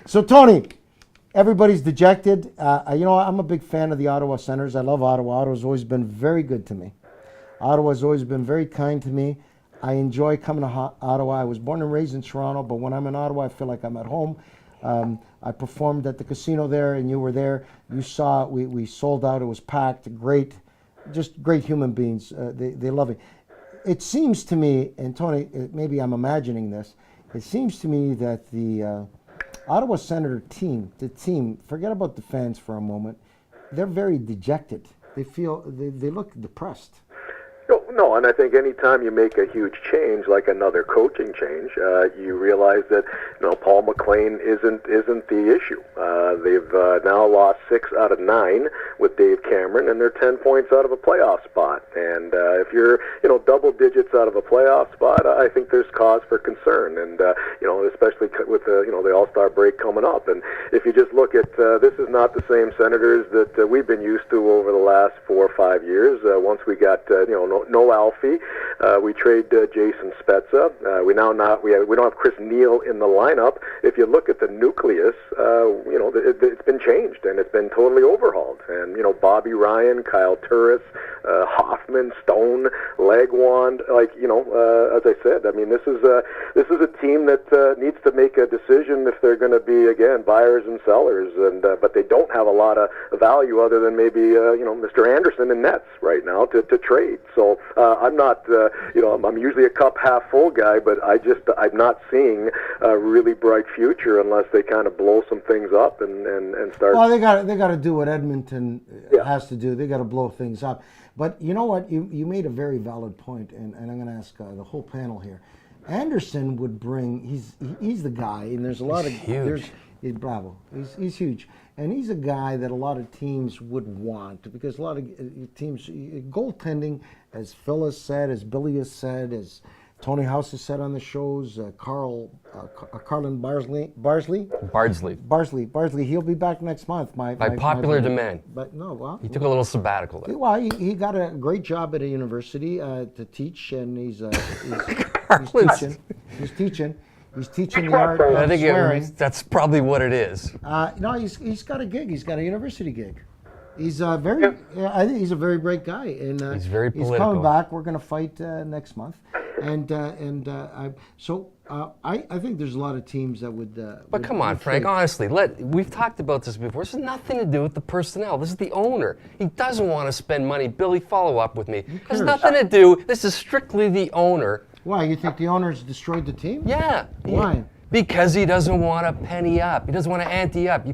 So, Tony, everybody's dejected. I'm a big fan of the Ottawa Senators. I love Ottawa. Ottawa's always been very good to me. Ottawa's always been very kind to me. I enjoy coming to Ottawa. I was born and raised in Toronto, but when I'm in Ottawa, I feel like I'm at home. I performed at the casino there, and you were there. You saw we sold out. It was packed. Great, just great human beings. They love it. It seems to me, and Tony, maybe I'm imagining this. It seems to me that the Ottawa Senator team, forget about the fans for a moment. They're very dejected. They look depressed. No, and I think anytime you make a huge change, like another coaching change, you realize that Paul McLean isn't the issue. They've now lost 6 out of 9 with Dave Cameron, and they're 10 points out of a playoff spot. And if you're double digits out of a playoff spot, I think there's cause for concern. And especially with the All-Star break coming up. And if you just look at this is not the same Senators that we've been used to over the last 4 or 5 years. Once we got no Alfie. We trade Jason Spezza. We don't have Chris Neal in the lineup. If you look at the nucleus, it's been changed and it's been totally overhauled. And Bobby Ryan, Kyle Turris, Hoffman, Stone, Legwand. As I said, I mean this is a team that needs to make a decision if they're going to be again buyers and sellers. And but they don't have a lot of value other than maybe Mr. Anderson in nets right now to trade. So. I'm not, I'm usually a cup half full guy, but I'm not seeing a really bright future unless they kind of blow some things up and start. Well, they got to do what Edmonton has to do. They got to blow things up. But you know what? You made a very valid point, and I'm going to ask the whole panel here. Anderson would bring. He's the guy, and there's a lot of huge. Bravo. He's huge. And he's a guy that a lot of teams would want because a lot of teams, goaltending, as Phil has said, as Billy has said, as Tony House has said on the shows, Carlin Bardsley, he'll be back next month. By popular demand. But no, well, he took a little sabbatical there. Well, he got a great job at a university to teach, and he's teaching. He's teaching the art of swearing. That's probably what it is. No, he's got a gig. He's got a university gig. He's I think he's a very great guy, and he's very political. He's coming back. We're going to fight next month, I think there's a lot of teams that would. But come on, Frank. Honestly, we've talked about this before. This has nothing to do with the personnel. This is the owner. He doesn't want to spend money. Billy, follow up with me. It has nothing to do. This is strictly the owner. Why? You think the owner's destroyed the team? Yeah. Why? Because he doesn't want to penny up. He doesn't want to ante up. You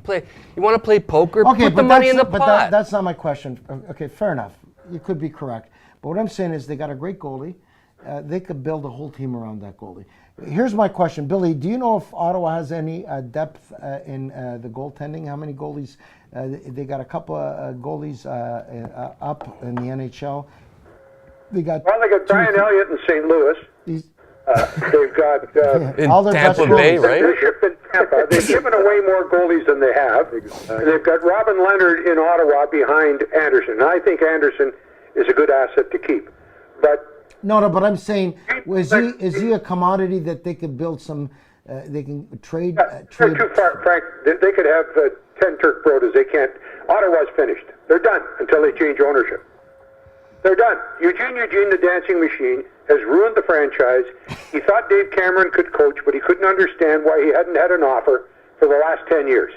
want to play poker? Put the money in the pot. But that's not my question. Okay, fair enough. You could be correct. But what I'm saying is they got a great goalie. They could build a whole team around that goalie. Here's my question, Billy. Do you know if Ottawa has any depth in the goaltending? How many goalies? They got a couple of goalies up in the NHL. They got Brian Elliott in St. Louis. They've got in Tampa Bay, right? They've given away more goalies than they have. They've got Robin Leonard in Ottawa behind Anderson. And I think Anderson is a good asset to keep. But but I'm saying, is he a commodity that they could build some? They can trade. They're too far, Frank. They could have 10 Turk Brodas. They can't. Ottawa's finished. They're done until they change ownership. They're done. Eugene, the dancing machine, has ruined the franchise. He thought Dave Cameron could coach, but he couldn't understand why he hadn't had an offer for the last 10 years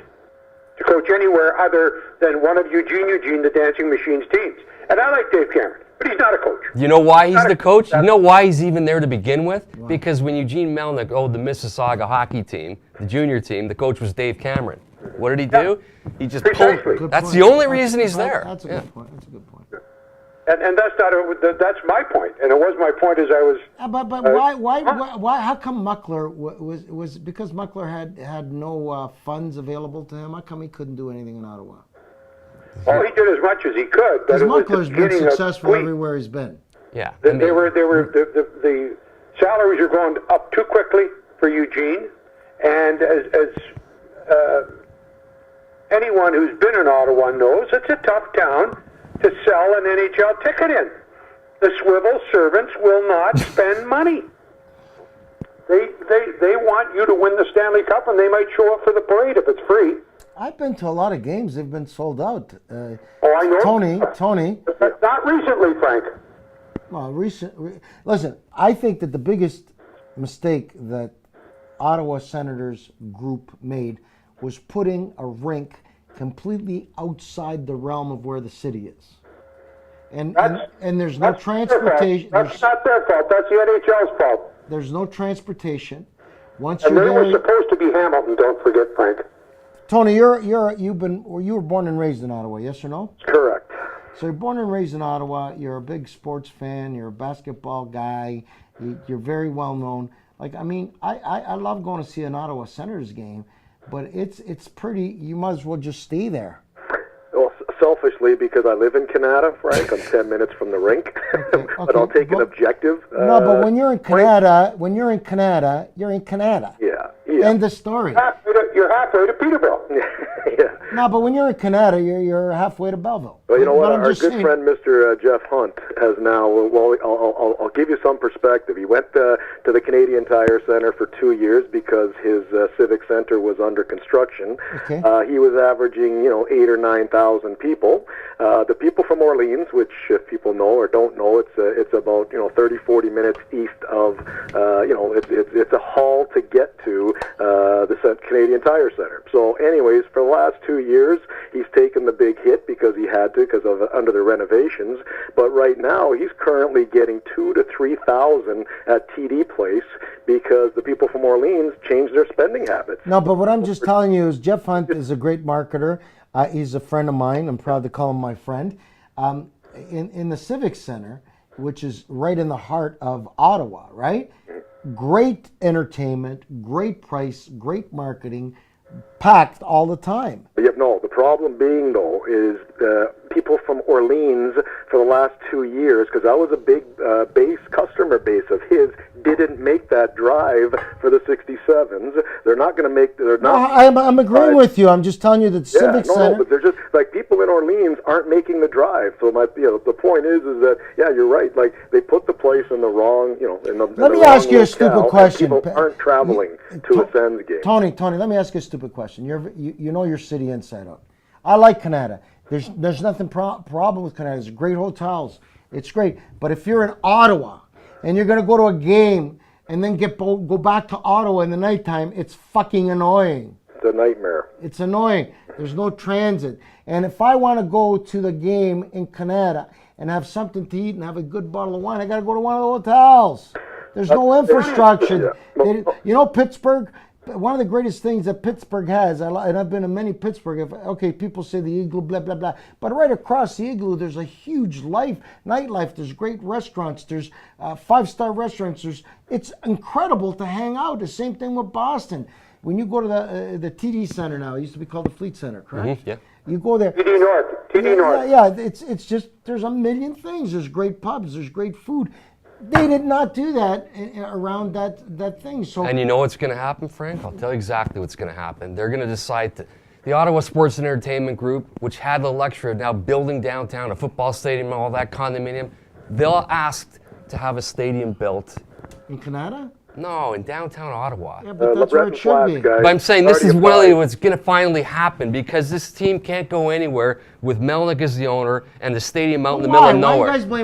to coach anywhere other than one of Eugene, the dancing machine's teams. And I like Dave Cameron, but he's not a coach. You know why he's the coach? You know why he's even there to begin with? Wow. Because when Eugene Melnyk owned the Mississauga hockey team, the junior team, the coach was Dave Cameron. What did he do? He just pulled. That's the only reason he's there. That's a good point. That's a good point. And that's that's my point, and it was my point as I was. But why? How come Muckler was because Muckler had no funds available to him? How come he couldn't do anything in Ottawa? Well, he did as much as he could, but Muckler's been successful everywhere he's been. Yeah, the salaries are going up too quickly for Eugene, and as anyone who's been in Ottawa knows, it's a tough town to sell an NHL ticket in. The swivel servants will not spend money. They want you to win the Stanley Cup, and they might show up for the parade if it's free. I've been to a lot of games. They've been sold out. Oh, I know. Tony. But not recently, Frank. Well, listen, I think that the biggest mistake that Ottawa Senators group made was putting a rink completely outside the realm of where the city is. And there's no transportation. That's not their fault. That's the NHL's fault. There's no transportation. And they were supposed to be Hamilton. Don't forget, Frank. Tony, you were born and raised in Ottawa, yes or no? Correct. So you're born and raised in Ottawa. You're a big sports fan. You're a basketball guy. You're very well known. Like, I mean, I love going to see an Ottawa Senators game, but it's pretty. You might as well just stay there. Well, selfishly, because I live in Canada, Frank, I'm 10 minutes from the rink. Okay, but I'll take an objective. No, but when you're in Canada, you're in Canada. Yeah. End of story. You're halfway to Peterborough. Yeah. No, but when you're in Canada, you're halfway to Belleville. Well, you know what? But I'm Our just good saying, friend, Mr. Jeff Hunt, has now. Well, I'll give you some perspective. He went to the Canadian Tire Center for 2 years because his civic center was under construction. Okay. He was averaging, 8,000 or 9,000 people. The people from Orleans, which if people know or don't know, it's about 30, 40 minutes east of. It's a haul to get to the Canadian Tire Center. So, anyways, for the last 2 years, he's taken the big hit because he had to because of under the renovations. But right now, he's currently getting 2,000 to 3,000 at TD Place because the people from Orleans changed their spending habits. No, but what I'm just telling you is Jeff Hunt is a great marketer. He's a friend of mine. I'm proud to call him my friend. In the Civic Center, which is right in the heart of Ottawa, right? Great entertainment, great price, great marketing, packed all the time. Yep, no, the problem being, though, is people from Orleans for the last 2 years, because that was a big customer base of his, didn't make that drive for the 67s. They're not going to make. They're not. I'm agreeing with you. I'm just telling you that Civic Center. No, but they're just like people in Orleans aren't making the drive. So the point is that you're right. Like they put the place in the wrong, Let me ask you a stupid question. People aren't traveling to a Sens game. Tony, let me ask you a stupid question. You know your city inside out. I like Canada. There's nothing problem with Canada. There's great hotels. It's great. But if you're in Ottawa and you're going to go to a game and then go back to Ottawa in the nighttime, it's fucking annoying. It's a nightmare. It's annoying. There's no transit. And if I want to go to the game in Canada and have something to eat and have a good bottle of wine, I got to go to one of the hotels. There's no infrastructure. Pittsburgh, one of the greatest things that Pittsburgh has, and I've been to many Pittsburgh, people say the Igloo, blah, blah, blah, but right across the Igloo, there's a huge nightlife, there's great restaurants, there's 5-star restaurants, it's incredible to hang out. The same thing with Boston. When you go to the TD Center now, it used to be called the Fleet Center, correct? Mm-hmm, yeah. You go there. TD North. Yeah, it's just, there's a million things. There's great pubs, there's great food. They did not do that around that thing. So, and you know what's going to happen, Frank? I'll tell you exactly what's going to happen. They're going to decide to, the Ottawa Sports and Entertainment Group, which had the luxury of now building downtown a football stadium, all that condominium, they'll ask to have a stadium built. In Canada? No, in downtown Ottawa. Yeah, but that's where it should be. But I'm saying this is what's going to finally happen because this team can't go anywhere with Melnyk as the owner and the stadium out in the middle of nowhere. Why you guys blame